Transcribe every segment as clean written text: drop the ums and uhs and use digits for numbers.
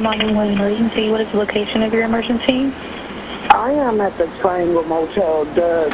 911 emergency. What is the location of your emergency? I am at the Triangle Motel. The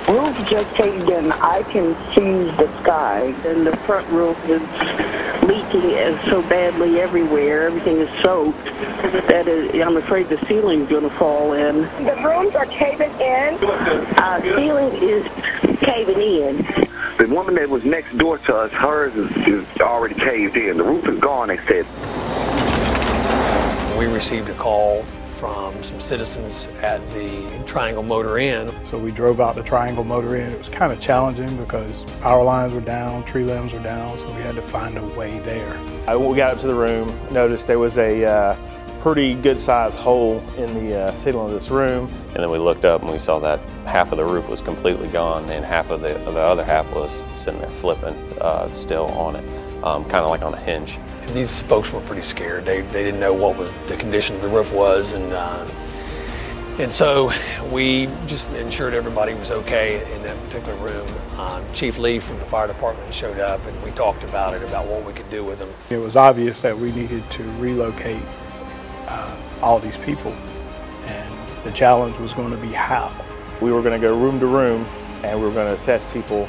roof just caved in. I can see the sky, and the front roof is leaking so badly everywhere. Everything is soaked that I'm afraid the ceiling's going to fall in. The rooms are caving in? Ceiling is caving in. The woman that was next door to us, hers is already caved in. The roof is gone, they said. We received a call from some citizens at the Triangle Motor Inn. So we drove out the Triangle Motor Inn. It was kind of challenging because power lines were down, tree limbs were down, so we had to find a way there. When we got up to the room, noticed there was a pretty good sized hole in the ceiling of this room. And then we looked up and we saw that half of the roof was completely gone and half of the other half was sitting there flipping, still on it, kind of like on a hinge. And these folks were pretty scared. They didn't know what the condition of the roof was, and so we just ensured everybody was okay in that particular room. Chief Lee from the fire department showed up and we talked about it, about what we could do with them. It was obvious that we needed to relocate all these people, and the challenge was going to be how. We were going to go room to room and we were going to assess people,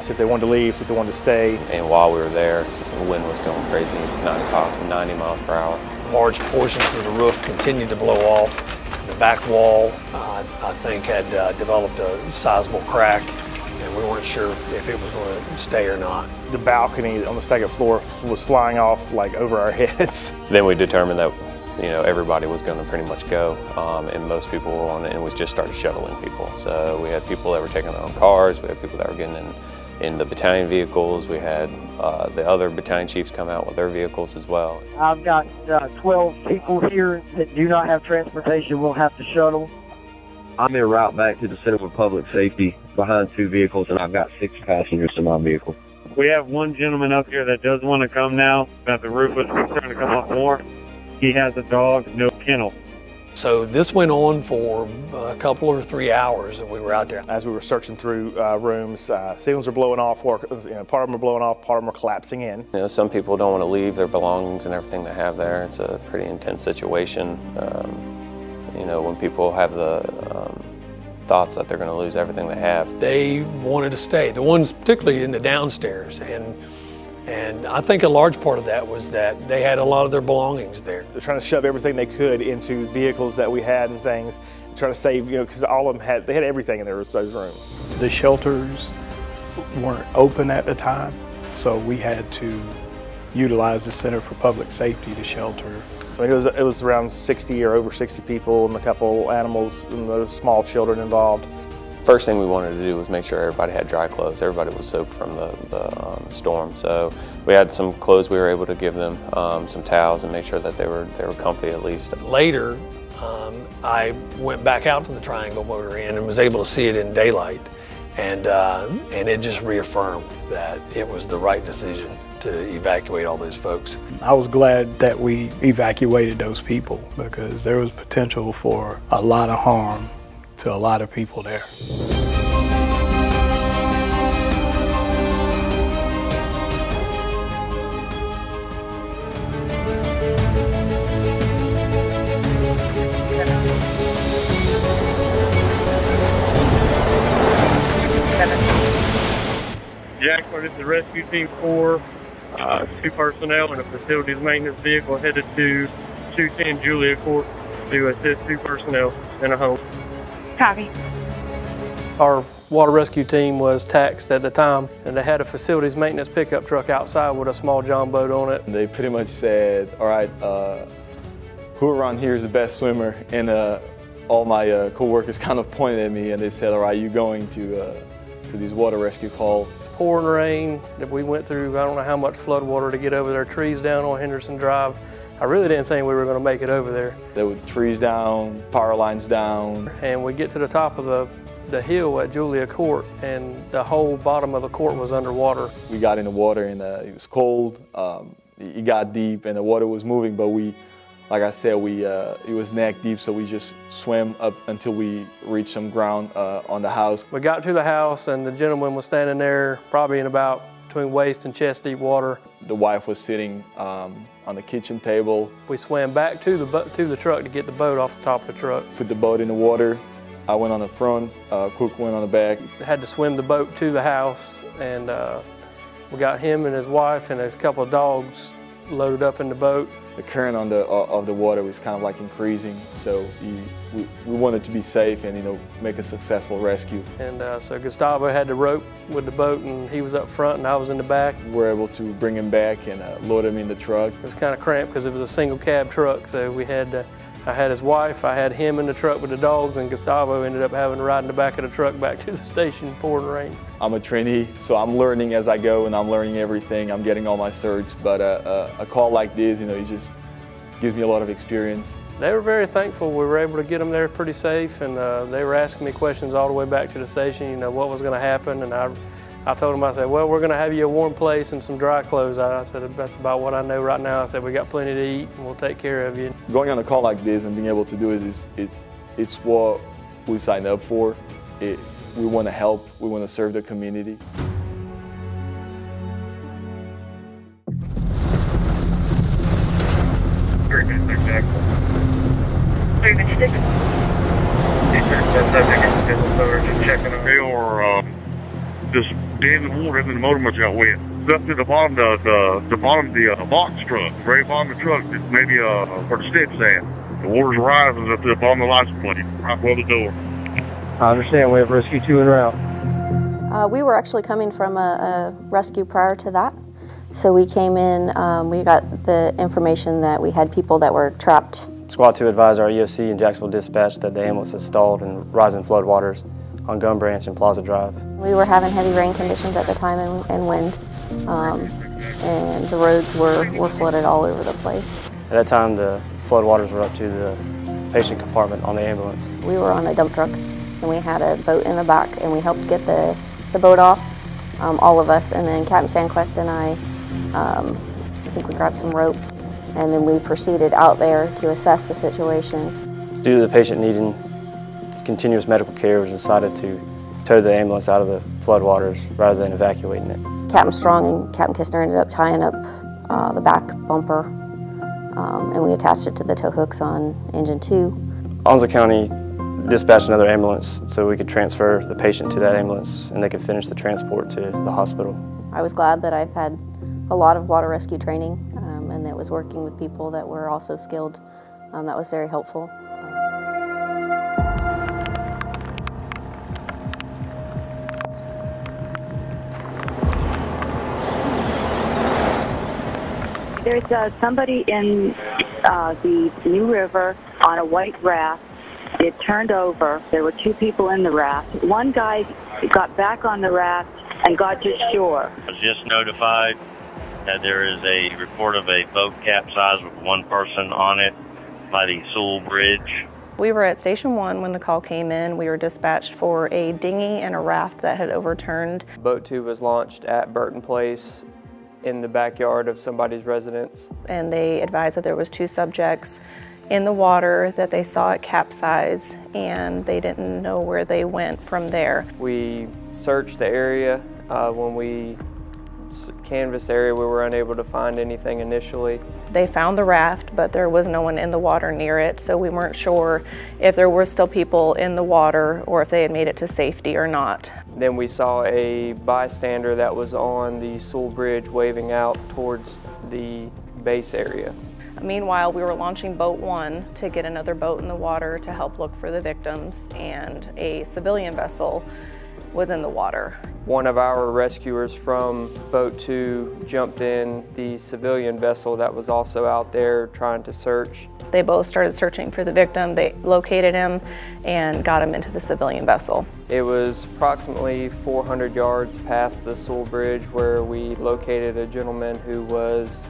see if they wanted to leave, see if they wanted to stay. And while we were there, the wind was going crazy, 90 miles per hour. Large portions of the roof continued to blow off. The back wall, I think, had developed a sizable crack, and we weren't sure if it was going to stay or not. The balcony on the second floor was flying off like over our heads. Then we determined that everybody was going to pretty much go, and most people were on it, and we just started shuttling people. So we had people that were taking their own cars, we had people that were getting in the battalion vehicles, we had the other battalion chiefs come out with their vehicles as well. I've got 12 people here that do not have transportation, we'll have to shuttle. I'm en route back to the Center for Public Safety behind 2 vehicles, and I've got 6 passengers in my vehicle. We have one gentleman up here that does want to come now, that the roof was starting to come up more. He has a dog, no kennel. So this went on for a couple or 3 hours that we were out there. As we were searching through rooms, ceilings are blowing off, part of them are blowing off, part of them are collapsing in. Some people don't want to leave their belongings and everything they have there. It's a pretty intense situation. When people have the thoughts that they're going to lose everything they have. They wanted to stay, the ones particularly in the downstairs. And I think a large part of that was that they had a lot of their belongings there. They're trying to shove everything they could into vehicles that we had and things, trying to save, because all of them had everything in those rooms. The shelters weren't open at the time, so we had to utilize the Center for Public Safety to shelter. I mean, it was around 60 or over 60 people and a couple animals and those small children involved. First thing we wanted to do was make sure everybody had dry clothes. Everybody was soaked from the storm, so we had some clothes we were able to give them, some towels, and make sure that they were comfy at least. Later, I went back out to the Triangle Motor Inn and was able to see it in daylight, and it just reaffirmed that it was the right decision to evacuate all those folks. I was glad that we evacuated those people because there was potential for a lot of harm to a lot of people there. Jacksonville, this is Rescue Team 4, 2 personnel and a facilities maintenance vehicle headed to 210 Julia Court to assist 2 personnel in a home. Copy. Our water rescue team was taxed at the time, and they had a facilities maintenance pickup truck outside with a small john boat on it. They pretty much said, all right, who around here is the best swimmer? And all my co-workers kind of pointed at me and they said, all right, you going to these water rescue calls. Pouring rain that we went through, I don't know how much flood water to get over there, trees down on Henderson Drive. I really didn't think we were going to make it over there. There were trees down, power lines down. And we get to the top of the hill at Julia Court, and the whole bottom of the court was underwater. We got in the water and it was cold. It got deep and the water was moving, but like I said, it was neck deep, so we just swam up until we reached some ground on the house. We got to the house and the gentleman was standing there probably in about between waist and chest deep water. The wife was sitting on on the kitchen table. We swam back to the truck to get the boat off the top of the truck. Put the boat in the water. I went on the front, Cook went on the back. Had to swim the boat to the house, and we got him and his wife and a couple of dogs loaded up in the boat. The current of the water was kind of like increasing, so we wanted to be safe and, you know, make a successful rescue. And so Gustavo had the rope with the boat, and he was up front and I was in the back. We were able to bring him back and load him in the truck. It was kind of cramped because it was a single cab truck, so we had I had his wife, I had him in the truck with the dogs, and Gustavo ended up having to ride in the back of the truck back to the station, pouring rain. I'm a trainee, so I'm learning as I go, and I'm learning everything. I'm getting all my certs, but a call like this, you know, it just gives me a lot of experience. They were very thankful. We were able to get them there pretty safe, and they were asking me questions all the way back to the station, you know, what was going to happen, and I told them, I said, well, we're going to have you a warm place and some dry clothes. I said, that's about what I know right now. I said, we got plenty to eat and we'll take care of you. Going on a call like this and being able to do it it's what we signed up for. We want to help, we want to serve the community. Checking the bill or just dead in the water, and the motor must got wet. It's up to the bottom of the box truck, the very bottom of the truck, maybe where the steps at. The water's rising up to the bottom of the license plate, right below the door. I understand. We have rescue 2 en route. We were actually coming from a rescue prior to that. So we came in, we got the information that we had people that were trapped. Squad 2 advised our EOC and Jacksonville dispatch that the ambulance had stalled in rising flood waters on Gum Branch and Plaza Drive. We were having heavy rain conditions at the time and wind, and the roads were flooded all over the place. At that time, the flood waters were up to the patient compartment on the ambulance. We were on a dump truck, and we had a boat in the back, and we helped get the boat off, all of us, and then Captain Sandquist and I think we grabbed some rope, and then we proceeded out there to assess the situation. Due to the patient needing continuous medical care, it was decided to tow the ambulance out of the floodwaters rather than evacuating it. Captain Strong and Captain Kistner ended up tying up the back bumper, and we attached it to the tow hooks on engine 2. Alonzo County dispatched another ambulance so we could transfer the patient to that ambulance and they could finish the transport to the hospital. I was glad that I've had a lot of water rescue training and that was working with people that were also skilled. That was very helpful. There's somebody in the New River on a white raft. It turned over. There were 2 people in the raft. One guy got back on the raft and got to shore. I was just notified that there is a report of a boat capsized with 1 person on it by the Sewell Bridge. We were at Station 1 when the call came in. We were dispatched for a dinghy and a raft that had overturned. Boat 2 was launched at Burton Place in the backyard of somebody's residence. And they advised that there was 2 subjects in the water that they saw it capsize, and they didn't know where they went from there. We searched the area. When we canvassed the area, we were unable to find anything initially. They found the raft, but there was no one in the water near it, so we weren't sure if there were still people in the water or if they had made it to safety or not. Then we saw a bystander that was on the Sewell Bridge waving out towards the base area. Meanwhile, we were launching Boat 1 to get another boat in the water to help look for the victims, and a civilian vessel was in the water. One of our rescuers from Boat 2 jumped in the civilian vessel that was also out there trying to search. They both started searching for the victim. They located him and got him into the civilian vessel. It was approximately 400 yards past the Sewell Bridge where we located a gentleman who was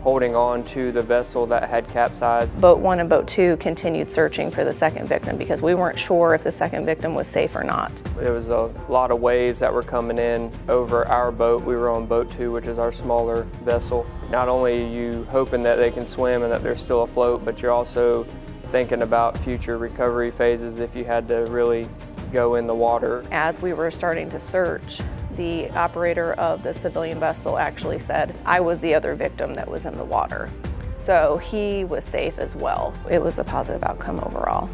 holding on to the vessel that had capsized. Boat 1 and Boat 2 continued searching for the second victim because we weren't sure if the second victim was safe or not. There was a lot of waves that were coming in over our boat. We were on Boat 2, which is our smaller vessel. Not only are you hoping that they can swim and that they're still afloat, but you're also thinking about future recovery phases if you had to really go in the water. As we were starting to search, the operator of the civilian vessel actually said, I was the other victim that was in the water. So he was safe as well. It was a positive outcome overall.